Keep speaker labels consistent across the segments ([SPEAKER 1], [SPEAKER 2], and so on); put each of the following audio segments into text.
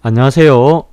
[SPEAKER 1] 안녕하세요.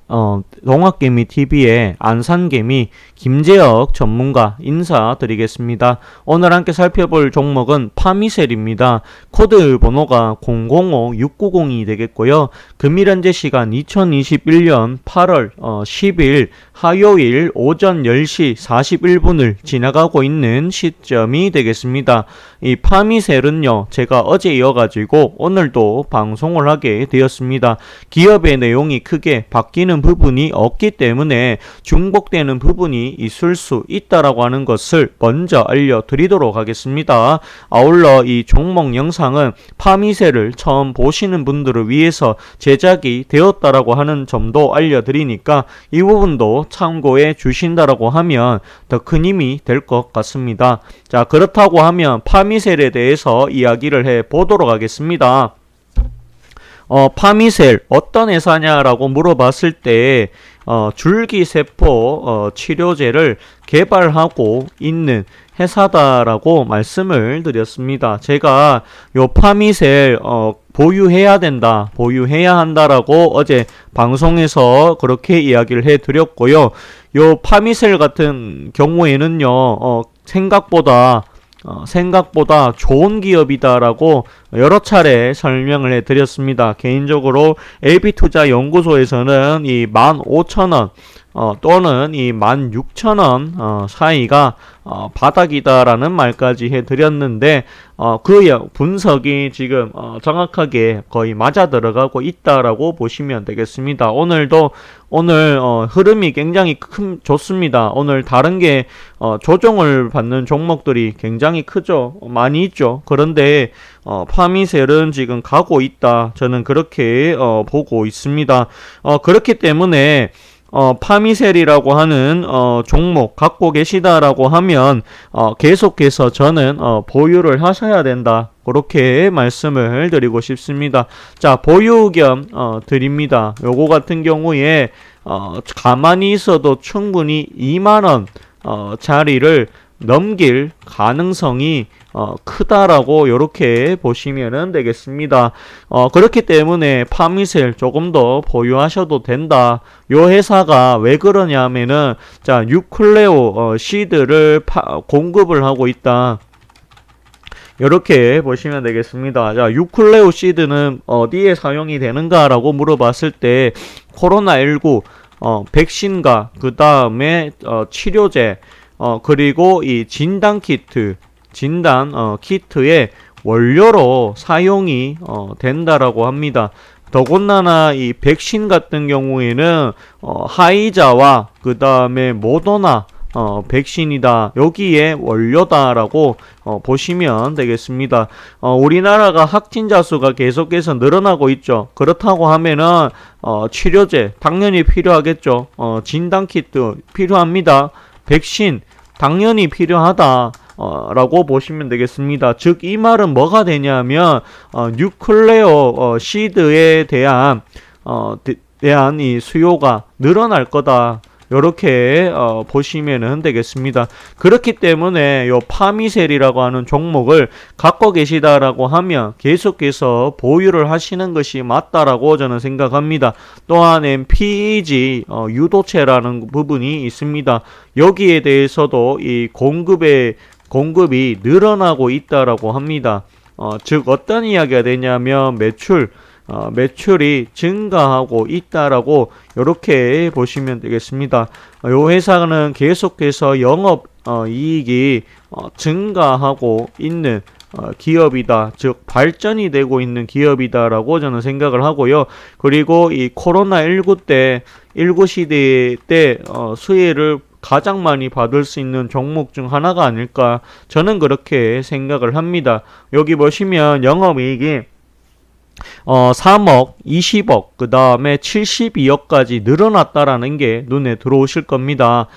[SPEAKER 1] 농학개미TV의 안산개미 김재혁 전문가 인사드리겠습니다. 오늘 함께 살펴볼 종목은 파미셀입니다. 코드 번호가 005690이 되겠고요. 금일 현재 시간 2021년 8월 10일 화요일 오전 10시 41분을 지나가고 있는 시점이 되겠습니다. 이 파미셀은요, 제가 어제 이어가지고 오늘도 방송을 하게 되었습니다. 기업의 내용이 크게 바뀌는 부분이 없기 때문에 중복되는 부분이 있을 수 있다라고 하는 것을 먼저 알려드리도록 하겠습니다. 아울러 이 종목 영상은 파미셀을 처음 보시는 분들을 위해서 제작이 되었다라고 하는 점도 알려드리니까 이 부분도 참고해 주신다라고 하면 더 큰 힘이 될 것 같습니다. 자, 그렇다고 하면 파미셀에 대해서 이야기를 해 보도록 하겠습니다. 파미셀 어떤 회사냐라고 물어봤을 때 줄기세포 치료제를 개발하고 있는 회사다라고 말씀을 드렸습니다. 제가 요 파미셀 보유해야 된다, 보유해야 한다라고 어제 방송에서 그렇게 이야기를 해드렸고요. 요 파미셀 같은 경우에는요, 생각보다 좋은 기업이다라고 여러 차례 설명을 해드렸습니다. 개인적으로 LP투자연구소에서는 이 15,000원 또는 이 16,000원 사이가 바닥이다라는 말까지 해드렸는데 그 분석이 지금 정확하게 거의 맞아 들어가고 있다라고 보시면 되겠습니다. 오늘 흐름이 굉장히 좋습니다. 오늘 다른 게 조정을 받는 종목들이 굉장히 크죠. 많이 있죠. 그런데 파미셀은 지금 가고 있다. 저는 그렇게 보고 있습니다. 그렇기 때문에 파미셀이라고 하는 종목 갖고 계시다라고 하면 계속해서 저는 보유를 하셔야 된다. 그렇게 말씀을 드리고 싶습니다. 자, 보유 겸 드립니다. 요거 같은 경우에 가만히 있어도 충분히 2만원 자리를 넘길 가능성이 크다라고 이렇게 보시면 되겠습니다. 그렇기 때문에 파미셀 조금 더 보유하셔도 된다. 요 회사가 왜 그러냐면은 자, 뉴클레오 시드를 공급을 하고 있다. 이렇게 보시면 되겠습니다. 자, 뉴클레오 시드는 어디에 사용이 되는가라고 물어봤을 때 코로나19 백신과 그 다음에 치료제 그리고 이 진단 키트의 원료로 사용이 된다라고 합니다. 더군다나 이 백신 같은 경우에는 화이자와 그 다음에 모더나 백신이다. 여기에 원료다라고 보시면 되겠습니다. 우리나라가 확진자 수가 계속해서 늘어나고 있죠. 그렇다고 하면은 치료제 당연히 필요하겠죠. 진단키트 필요합니다. 백신 당연히 필요하다. 라고 보시면 되겠습니다. 즉 이 말은 뭐가 되냐면 뉴클레오 시드에 대한 이 수요가 늘어날 거다. 이렇게 보시면 되겠습니다. 그렇기 때문에 요 파미셀이라고 하는 종목을 갖고 계시다라고 하면 계속해서 보유를 하시는 것이 맞다라고 저는 생각합니다. 또한 PEG 유도체라는 부분이 있습니다. 여기에 대해서도 이 공급이 늘어나고 있다라고 합니다. 즉 어떤 이야기가 되냐면 매출이 증가하고 있다라고 이렇게 보시면 되겠습니다. 이 회사는 계속해서 영업 이익이 증가하고 있는 기업이다. 즉 발전이 되고 있는 기업이다라고 저는 생각을 하고요. 그리고 이 코로나19 때 19 시대 때 수혜를 가장 많이 받을 수 있는 종목 중 하나가 아닐까 저는 그렇게 생각을 합니다. 여기 보시면 영업이익이 3억, 20억, 그 다음에 72억까지 늘어났다라는 게 눈에 들어오실 겁니다.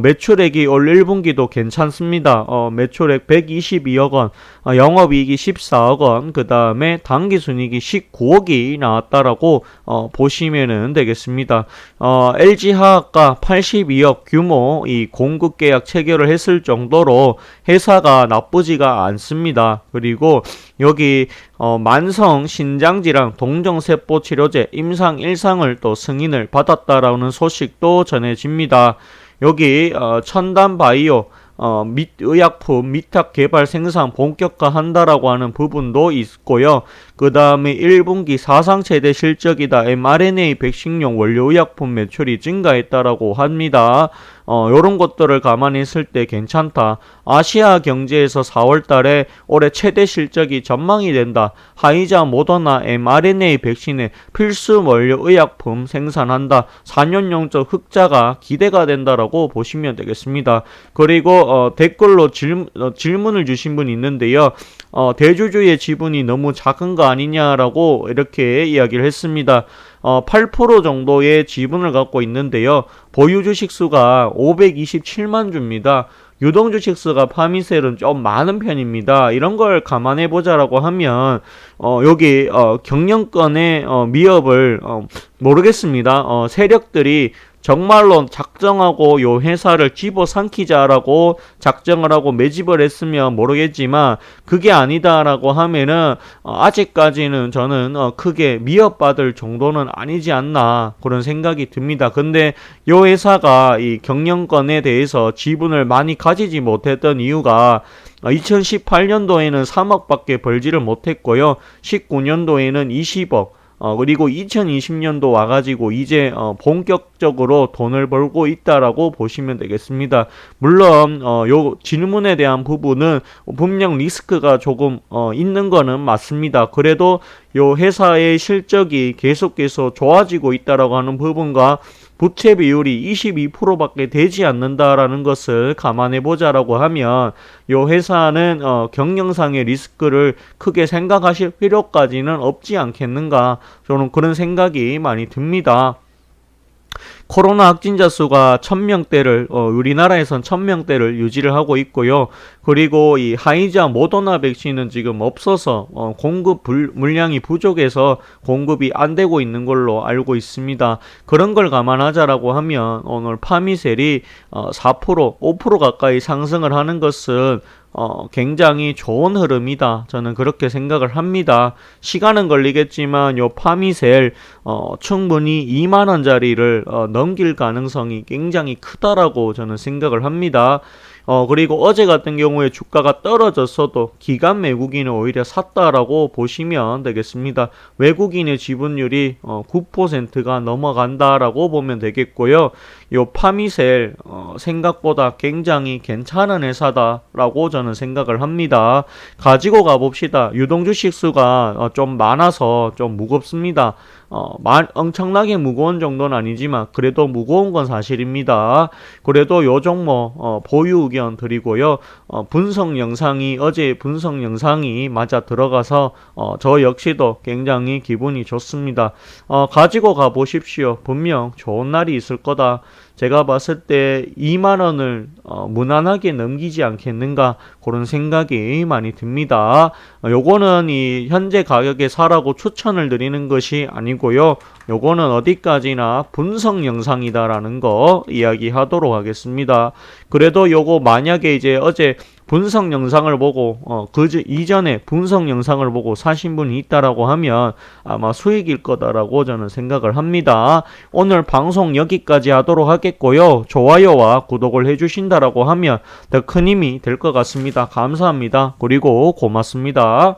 [SPEAKER 1] 매출액이 올 1분기도 괜찮습니다. 매출액 122억 원, 영업이익이 14억 원, 그 다음에 당기순이익이 19억이 나왔다라고 보시면 되겠습니다. LG화학과 82억 규모 이 공급 계약 체결을 했을 정도로 회사가 나쁘지가 않습니다. 그리고 여기 만성 신장 대장질환 동정세포 치료제 임상 1상을 또 승인을 받았다라는 소식도 전해집니다. 여기 첨단바이오 의약품 미탁 개발 생산 본격화한다라고 하는 부분도 있고요. 그 다음에 1분기 사상 최대 실적이다. mRNA 백신용 원료 의약품 매출이 증가했다라고 합니다. 요런 것들을 감안했을 때 괜찮다. 아시아 경제에서 4월 달에 올해 최대 실적이 전망이 된다. 화이자, 모더나, mRNA 백신의 필수 원료 의약품 생산한다. 4년용적 흑자가 기대가 된다라고 보시면 되겠습니다. 그리고 댓글로 질문을 주신 분이 있는데요. 대주주의 지분이 너무 작은 거 아니냐라고 이렇게 이야기를 했습니다. 8% 정도의 지분을 갖고 있는데요. 보유 주식 수가 527만 주입니다. 유동 주식 수가 파미셀은 좀 많은 편입니다. 이런 걸 감안해 보자라고 하면 여기 경영권의 미업을 모르겠습니다. 세력들이 정말로 작정하고 요 회사를 집어삼키자라고 작정을 하고 매집을 했으면 모르겠지만 그게 아니다라고 하면은 아직까지는 저는 크게 미업받을 정도는 아니지 않나 그런 생각이 듭니다. 근데 요 회사가 이 경영권에 대해서 지분을 많이 가지지 못했던 이유가 2018년도에는 3억밖에 벌지를 못했고요. 19년도에는 20억 그리고 2020년도 와가지고 이제 본격적으로 돈을 벌고 있다라고 보시면 되겠습니다. 물론 요 질문에 대한 부분은 분명 리스크가 조금 있는 거는 맞습니다. 그래도 요 회사의 실적이 계속해서 좋아지고 있다라고 하는 부분과 부채 비율이 22%밖에 되지 않는다라는 것을 감안해 보자라고 하면 요 회사는 경영상의 리스크를 크게 생각하실 필요까지는 없지 않겠는가 저는 그런 생각이 많이 듭니다. 코로나 확진자 수가 1000명대를 우리나라에선 1000명대를 유지를 하고 있고요. 그리고 이 화이자 모더나 백신은 지금 없어서 공급 물량이 부족해서 공급이 안 되고 있는 걸로 알고 있습니다. 그런 걸 감안하자라고 하면 오늘 파미셀이 4%, 5% 가까이 상승을 하는 것은 굉장히 좋은 흐름이다. 저는 그렇게 생각을 합니다. 시간은 걸리겠지만 요 파미셀 충분히 2만원짜리를 넘길 가능성이 굉장히 크다라고 저는 생각을 합니다. 그리고 어제 같은 경우에 주가가 떨어졌어도 기관 외국인은 오히려 샀다라고 보시면 되겠습니다. 외국인의 지분율이 9%가 넘어간다라고 보면 되겠고요. 요 파미셀 생각보다 굉장히 괜찮은 회사다라고 저는 생각을 합니다. 가지고 가봅시다. 유동주식 수가 좀 많아서 좀 무겁습니다. 엄청나게 무거운 정도는 아니지만 그래도 무거운 건 사실입니다. 그래도 요 종목 보유 의견 드리고요. 분석 영상이 어제 분석 영상이 맞아 들어가서 저 역시도 굉장히 기분이 좋습니다. 가지고 가 보십시오. 분명 좋은 날이 있을 거다. 제가 봤을 때 2만원을 무난하게 넘기지 않겠는가 그런 생각이 많이 듭니다. 요거는 이 현재 가격에 사라고 추천을 드리는 것이 아니고요. 요거는 어디까지나 분석 영상이다라는 거 이야기하도록 하겠습니다. 그래도 요거 만약에 이제 어제 분석 영상을 보고 이전에 분석 영상을 보고 사신 분이 있다라고 하면 아마 수익일 거다라고 저는 생각을 합니다. 오늘 방송 여기까지 하도록 하겠고요. 좋아요와 구독을 해주신다라고 하면 더 큰 힘이 될 것 같습니다. 감사합니다. 그리고 고맙습니다.